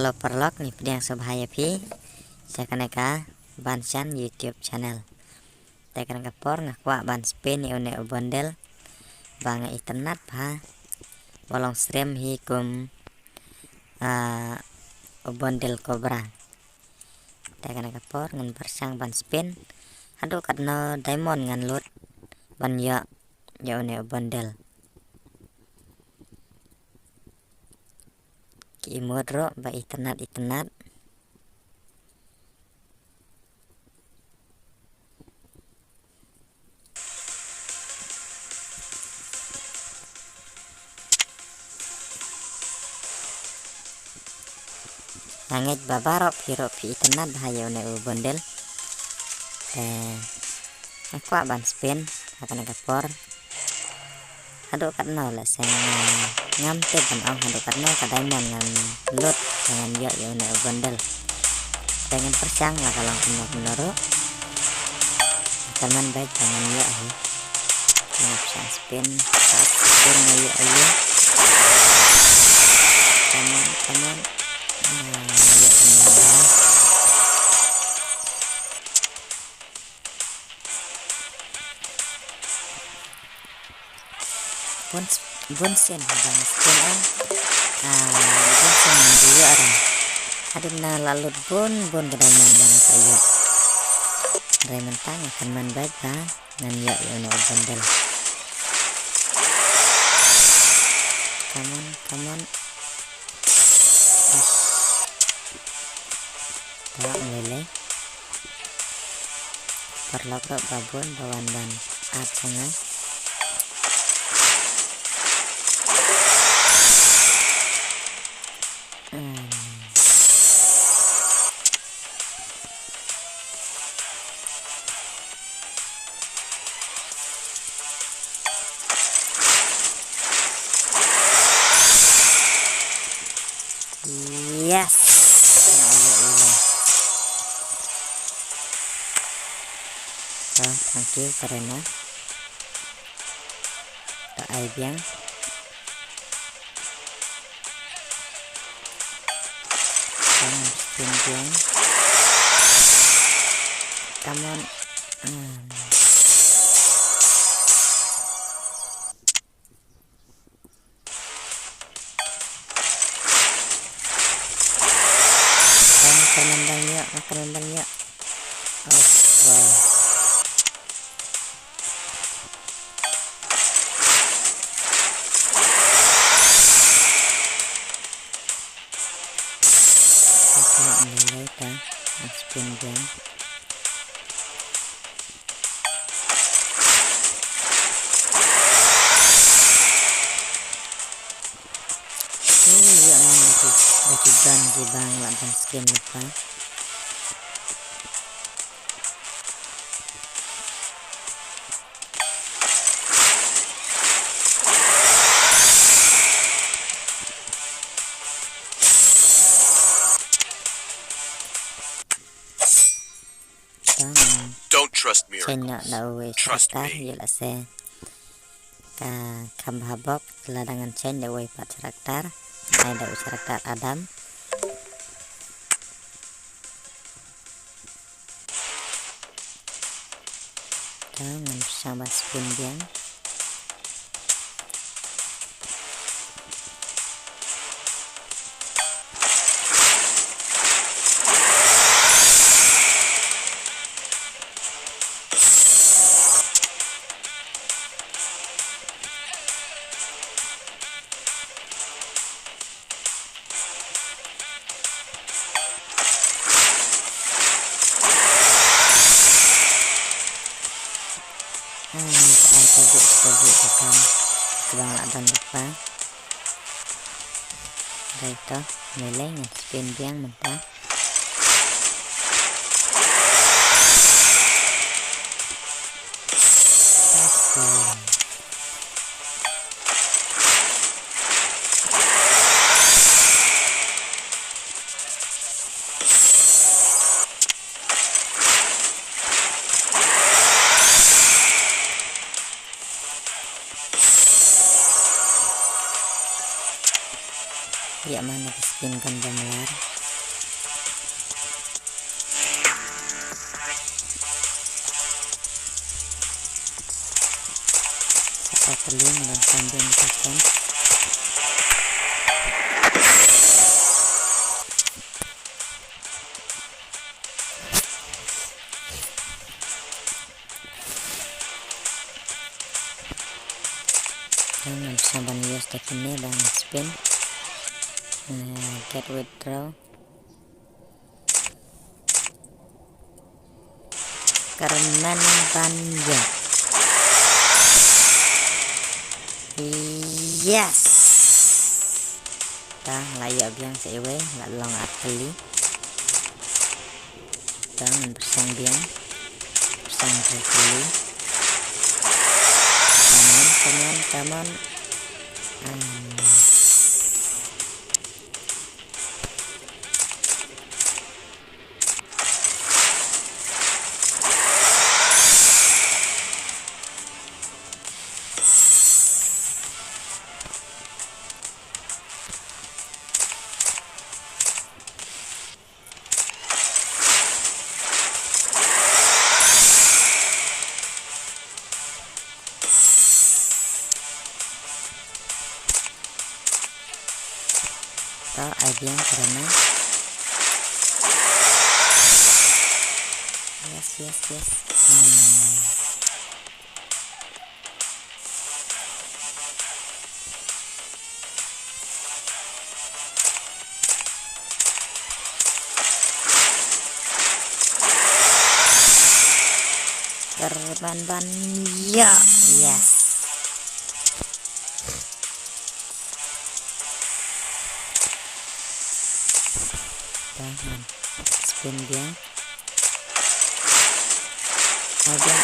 Halo perlok nih pedang sobhaya pi saya kaneka ban chan YouTube channel saya kaneka por ngakwa ban spin ni one bondel bang internet ha bolong stream hi kum bondel cobra saya kaneka por ngan bersang ban spin aduh katno diamond ngan lut ban ya one bondel ki modro ba internet nangit babarok hiro pi internet hayo ne bondel aqua ban spin akan kapor aduh katno la sen ngam te ban ang aduh katno ka diamond ngam lut dengan yo ne bondel pengen persang lah kalau menurut teman baik dengan yo ngap sang spin ayo teman bunsen bang spin bunsen dia orang ada na lalut bun kedaiman bang saya kedaiman tang akan man baik bang ngan ya no bondel come on tak lele perlok babon bawan ban atanga yes thank you karena tak aibiang spin come on Kerendangnya spin jam bagi bang laban skin lupa Don't trust me. Trust me. Yala se ka kambhabok ladangan chen dawai pat karakter ada karakter Adam dengan bersama spin biang akan kurang dan lupa itu nilai spin biang mentah ya mana spin kan bemelar sapa teling dan sambil tekan dan sambil use tekniknya dan spin get withdraw Karman Banja. Yes ta layak biang sewe la long arteli dan bersang biang bersang arteli come on ai biang karena yes Karman Banja yes spin biang ajang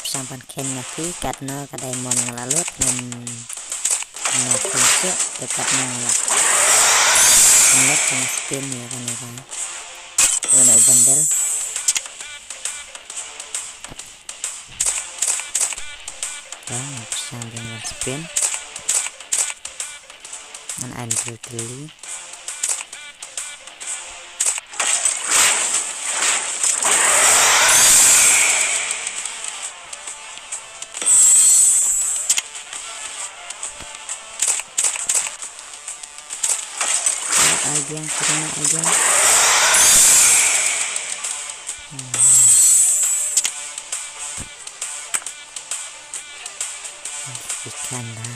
sampan ken naki karena kadai mon ngelalut nakunci dekat ngelak ngeliat dengan spin ya kan udah bandel sambil spin dengan Andrew Teli ajang karena ajang ikan lah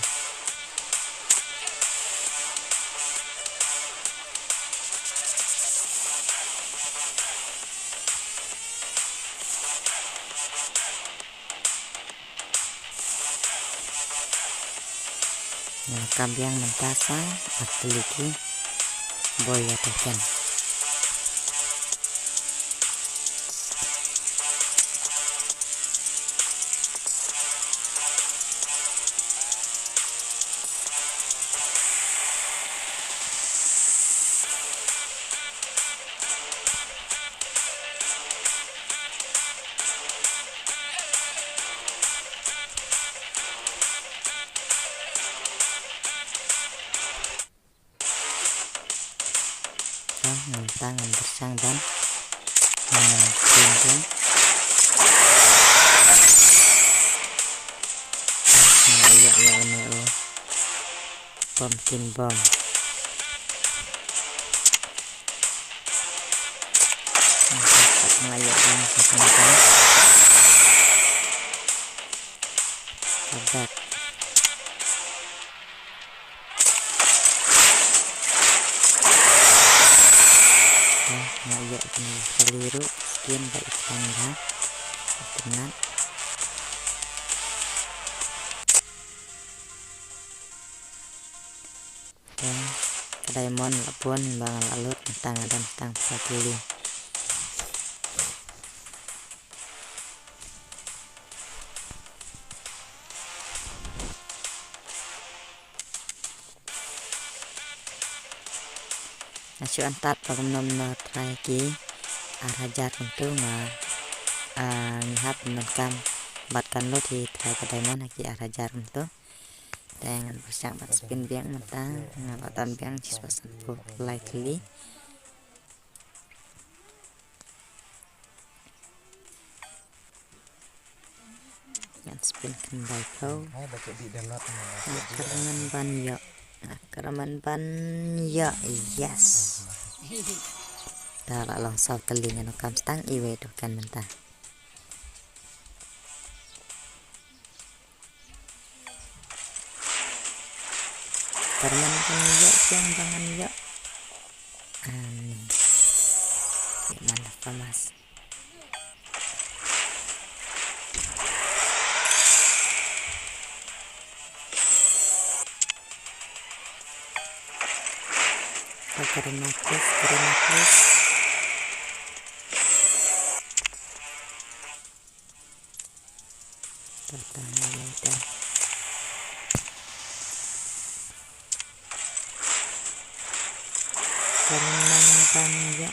kambiang mentasang atuliki boy ya tekan tangan bersang dan cincin pumpkin bomb ngelayak yang sebentar hebat ngelayak keliru skin baik tangga tenang dan kedai mon pun bangal alut tentang dan tentang sakili Nasu antat pagam na try ki arajar untuk ngihat menkam batkan lo thì try cái diamond ki arajar untuk dengan bersang bat spin biang mata ngabatan biang cispasan ko lightly yang spin kembali kau keraman ban yo yes tara long sau telinga no kam stang iwe do kan mentah keraman ban yo yang bangan yo mana pamas karena please tertanya keraman ban yo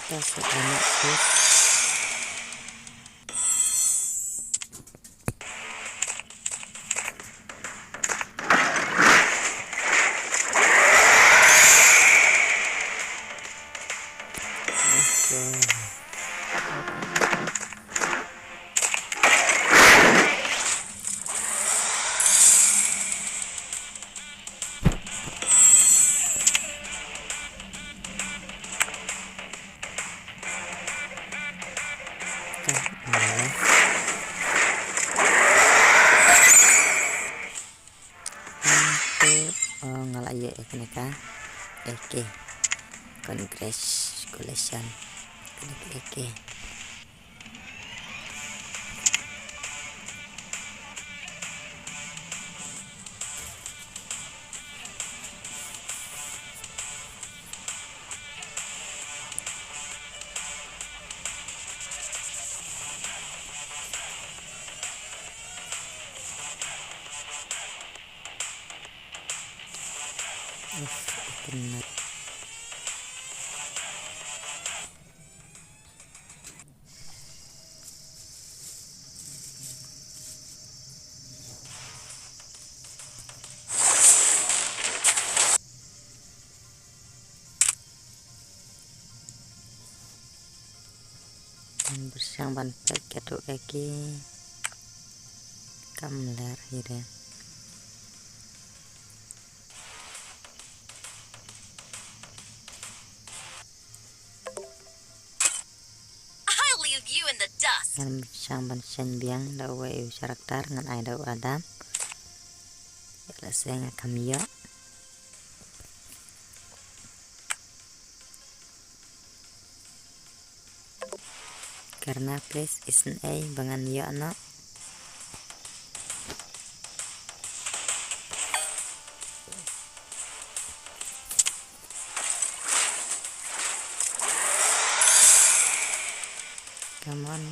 kasih banyak please ngalayo ekeneka eke congratulations eke benar bersang ban pek ketuk eki kamler hire ngan bersang ban sen biang da we karakter ngan ai da adam ya saya kamio karena place isn't a bangan yo no come on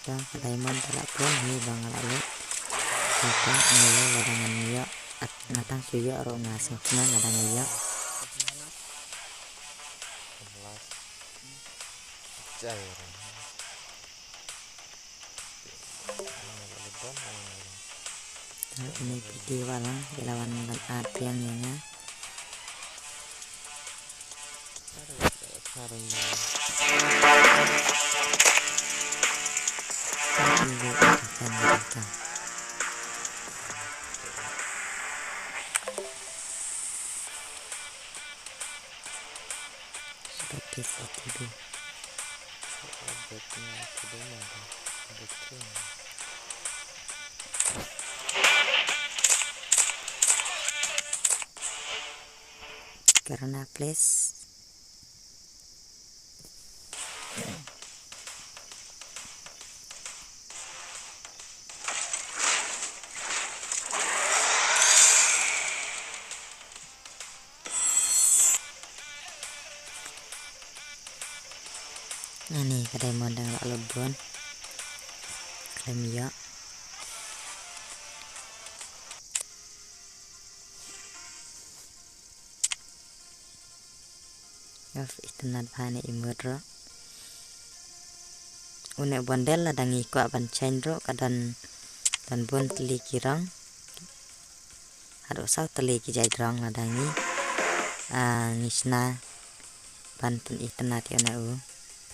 diamond talak pun hi bang lalu kita ngelo wadangan yo at ngatang suyo ro ngasokna ngadang yo ini video walang lawan at yang nya seperti itu. setnya sudah ada betul. Karena please nah nih kadai mondang lak lebon klem ya Yaf itanat bhane imudro une bondel la dangi kwa ban chendro kadan dan bon teli kirang hado saw teli ki jai drong la dangi ngisna ban pun itanat yana u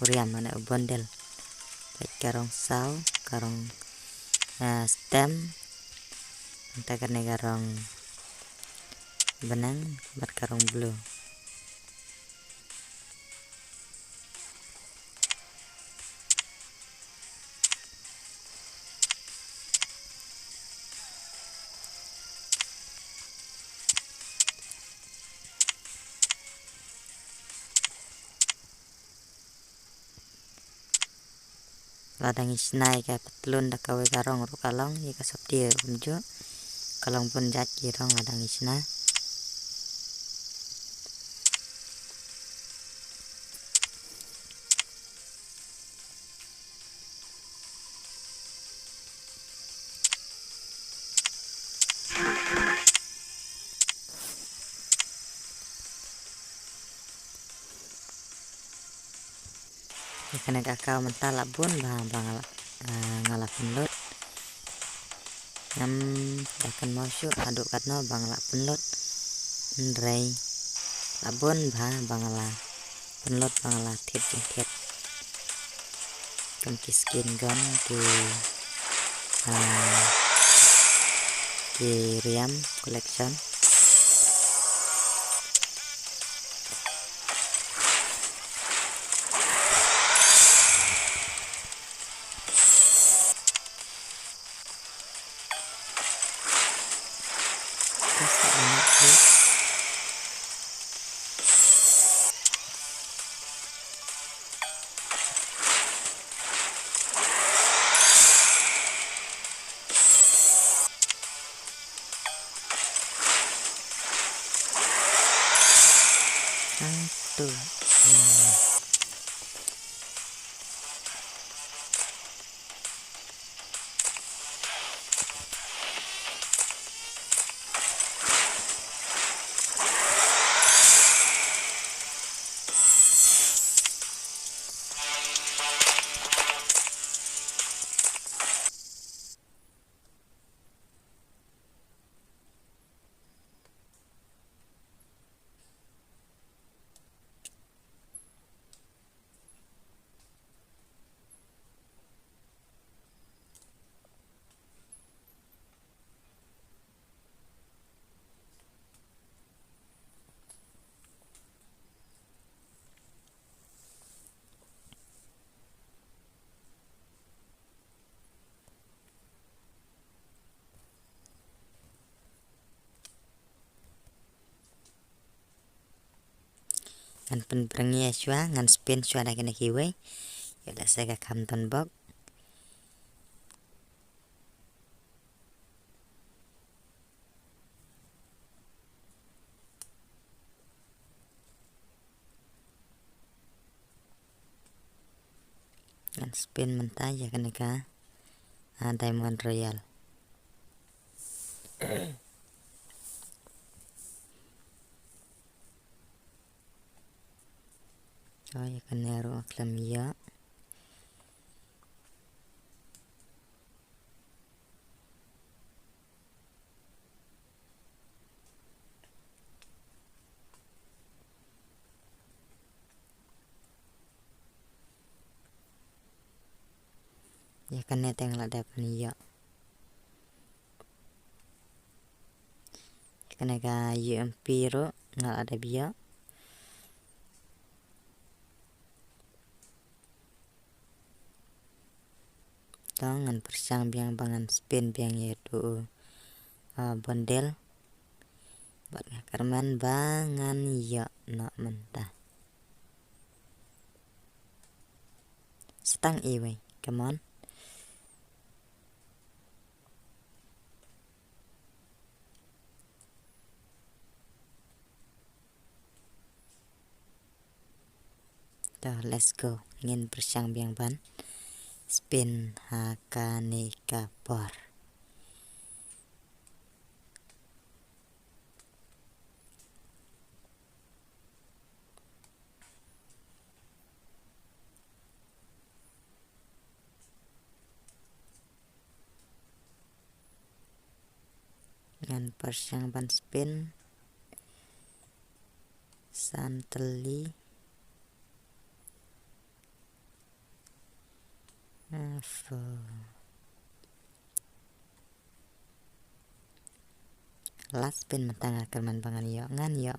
puriam mana u bondel baik karong saw karong stem entah karena karong benang bat karong blue ladang isnai ka petlun da kawe garong ru kalong ye ka sapti unjo kalong pun jat kirong ladang isna kena kakao mentala bun ngala penlut ngam dakan mosu aduk katno bangla penlut ndrei labun bangla penlut bangla thit thit kam kiskin gon ki riam collection satu ngan pen prengi shwa ngan spin shwa da kena kiwe yada sega kamton bok ngan spin mentah ya kena ka diamond royal oh ya kena ru aklam ya ya kena teng la dapan ya kena ka UMP ro ngal ada biya Tangan persang biang bangan spin biang yaitu bondel buat ngakarman bangan yo no mentah setang iwe come on let's go ingin persang biang ban spin hakane kapor dengan persang ban spin santeli last spin mentang akan bangan yo ngan yo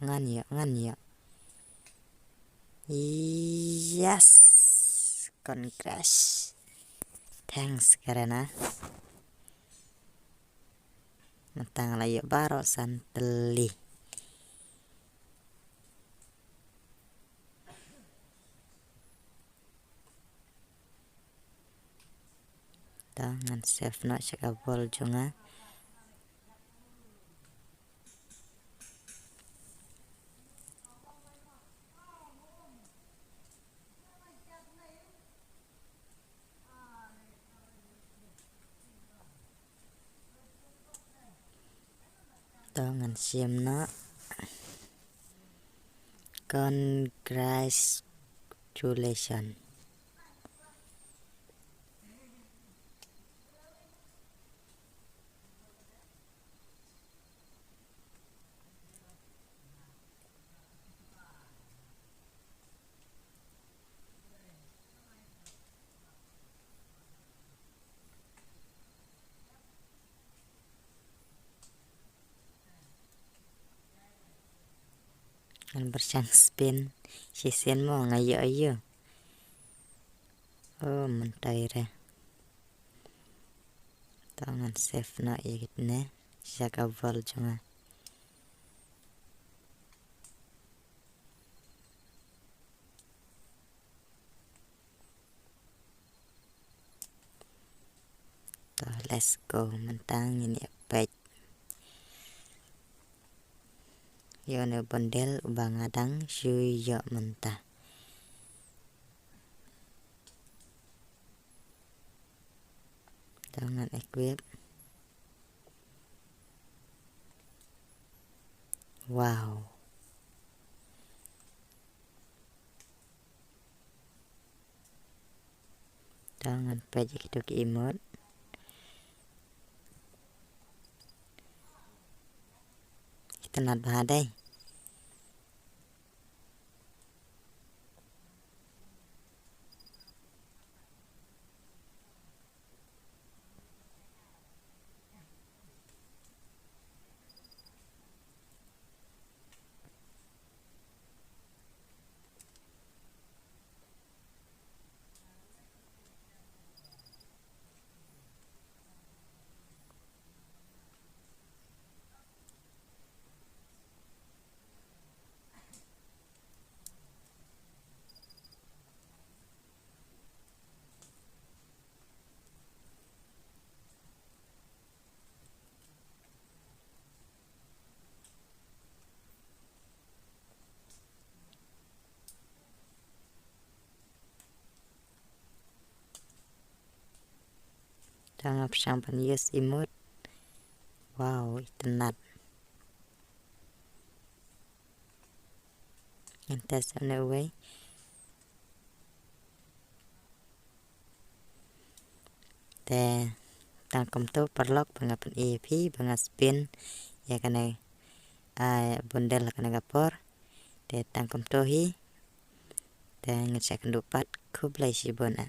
yes congrats thanks karena mentang layo baro santeli tangan save no saka bol junga tangan sim no congratulations kan bersang spin sisen mo ngayo ayo oh mentaire tangan save no ikitne saka bol junga let's go mentang ini page yo ne bondel ubang adang shui yo mentah tangan equip wow tangan page itu ke emote tenat bahadai tangan sampan yes emote wow tenat entes on the way te tangkom tu perlok bangapan EP banga spin ya kana bondel kana gapor te tangkom tu hi te ngecek dupat kublai sibona